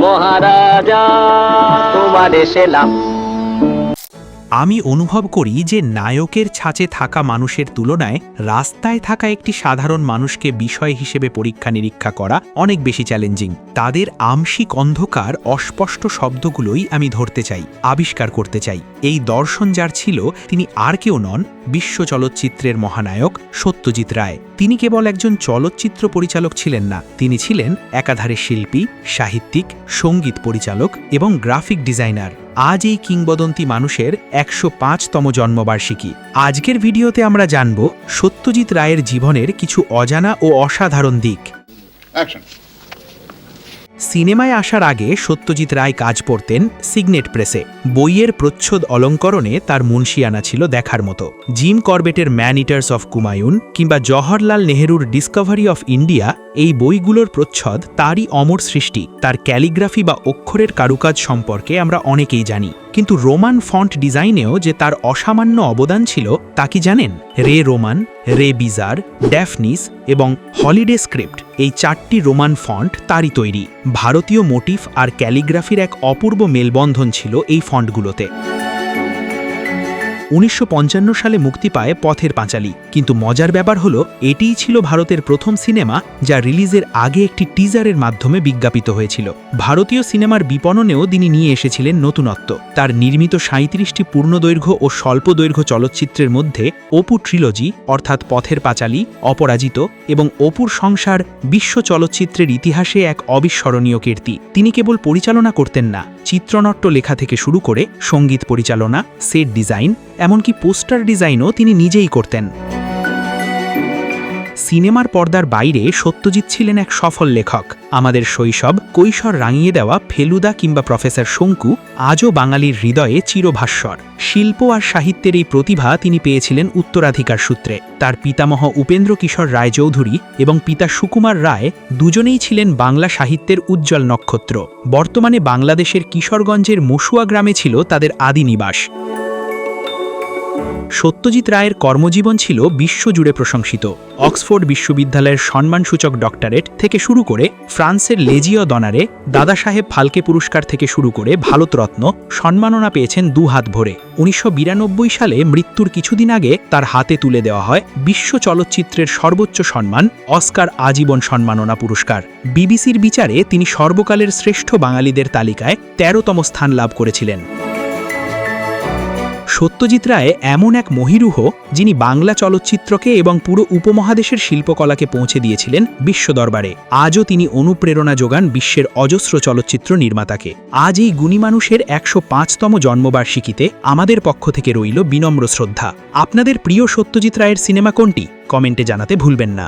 মহারাজা তোমার এসেলাম। আমি অনুভব করি যে নায়কের ছাঁচে থাকা মানুষের তুলনায় রাস্তায় থাকা একটি সাধারণ মানুষকে বিষয় হিসেবে পরীক্ষা নিরীক্ষা করা অনেক বেশি চ্যালেঞ্জিং। তাদের আংশিক অন্ধকার অস্পষ্ট শব্দগুলোই আমি ধরতে চাই, আবিষ্কার করতে চাই। এই দর্শন যার ছিল তিনি আর কেউ নন, বিশ্ব চলচ্চিত্রের মহানায়ক সত্যজিৎ রায়। তিনি কেবল একজন চলচ্চিত্র পরিচালক ছিলেন না, তিনি ছিলেন একাধারে শিল্পী, সাহিত্যিক, সঙ্গীত পরিচালক এবং গ্রাফিক ডিজাইনার। আজ এই কিংবদন্তি মানুষের ১০৫তম জন্মবার্ষিকী। আজকের ভিডিওতে আমরা জানব সত্যজিৎ রায়ের জীবনের কিছু অজানা ও অসাধারণ দিক। সিনেমায় আসার আগে সত্যজিৎ রায় কাজ করতেন সিগনেট প্রেসে। বইয়ের প্রচ্ছদ অলঙ্করণে তার মুন্সিয়ানা ছিল দেখার মতো। জিম করবেটের ম্যান ইটার্স অফ কুমায়ুন কিংবা জওহরলাল নেহরুর ডিসকভারি অফ ইন্ডিয়া, এই বইগুলোর প্রচ্ছদ তারই অমর সৃষ্টি। তার ক্যালিগ্রাফি বা অক্ষরের কারুকাজ সম্পর্কে আমরা অনেকেই জানি, কিন্তু রোমান ফন্ট ডিজাইনেও যে তার অসামান্য অবদান ছিল তা কি জানেন? রে রোমান, রে বিজার, ড্যাফনিস এবং হলিডে স্ক্রিপ্ট, এই 4টি রোমান ফন্ট তারই তৈরি। ভারতীয় মোটিফ আর ক্যালিগ্রাফির এক অপূর্ব মেলবন্ধন ছিল এই ফন্টগুলোতে। ১৯৫৫ সালে মুক্তি পায় পথের পাঁচালী, কিন্তু মজার ব্যাপার হলো এটিই ছিল ভারতের প্রথম সিনেমা যা রিলিজের আগে একটি টিজারের মাধ্যমে বিজ্ঞাপিত হয়েছিল। ভারতীয় সিনেমার বিপণনেও তিনি নিয়ে এসেছিলেন নতুনত্ব। তার নির্মিত ৩৭টি পূর্ণদৈর্ঘ্য ও স্বল্পদৈর্ঘ্য চলচ্চিত্রের মধ্যে অপু ট্রিলজি অর্থাৎ পথের পাঁচালী, অপরাজিত এবং অপুর সংসার বিশ্ব চলচ্চিত্রের ইতিহাসে এক অবিস্মরণীয় কীর্তি। তিনি কেবল পরিচালনা করতেন না, চিত্রনাট্য লেখা থেকে শুরু করে সঙ্গীত পরিচালনা, সেট ডিজাইন, এমনকি পোস্টার ডিজাইনও তিনি নিজেই করতেন। সিনেমার পর্দার বাইরে সত্যজিৎ ছিলেন এক সফল লেখক। আমাদের শৈশব কৈশোর রাঙিয়ে দেওয়া ফেলুদা কিংবা প্রফেসর শঙ্কু আজও বাঙালির হৃদয়ে চিরভাস্বর। শিল্প আর সাহিত্যের এই প্রতিভা তিনি পেয়েছিলেন উত্তরাধিকার সূত্রে। তার পিতামহ উপেন্দ্র কিশোর রায়চৌধুরী এবং পিতা সুকুমার রায় দুজনেই ছিলেন বাংলা সাহিত্যের উজ্জ্বল নক্ষত্র। বর্তমানে বাংলাদেশের কিশোরগঞ্জের মসুয়া গ্রামে ছিল তাদের আদি নিবাস। সত্যজিৎ রায়ের কর্মজীবন ছিল বিশ্বজুড়ে প্রশংসিত। অক্সফোর্ড বিশ্ববিদ্যালয়ের সম্মানসূচক ডক্টরেট থেকে শুরু করে ফ্রান্সের লেজিও দনারে, দাদাসাহেব ফালকে পুরস্কার থেকে শুরু করে ভারতরত্ন সম্মাননা পেয়েছেন দুহাত ভরে। ১৯৯২ সালে মৃত্যুর কিছুদিন আগে তার হাতে তুলে দেওয়া হয় বিশ্ব চলচ্চিত্রের সর্বোচ্চ সম্মান অস্কার আজীবন সম্মাননা পুরস্কার। বিবিসির বিচারে তিনি সর্বকালের শ্রেষ্ঠ বাঙালিদের তালিকায় ১৩তম স্থান লাভ করেছিলেন। সত্যজিৎ রায় এমন এক মহিরুহ যিনি বাংলা চলচ্চিত্রকে এবং পুরো উপমহাদেশের শিল্পকলাকে পৌঁছে দিয়েছিলেন বিশ্ব দরবারে। আজও তিনি অনুপ্রেরণা যোগান বিশ্বের অজস্র চলচ্চিত্র নির্মাতাকে। আজ এই গুণী মানুষের ১০৫তম জন্মবার্ষিকীতে আমাদের পক্ষ থেকে রইল বিনম্র শ্রদ্ধা। আপনাদের প্রিয় সত্যজিৎ রায়ের সিনেমা কোনটি? কমেন্টে জানাতে ভুলবেন না।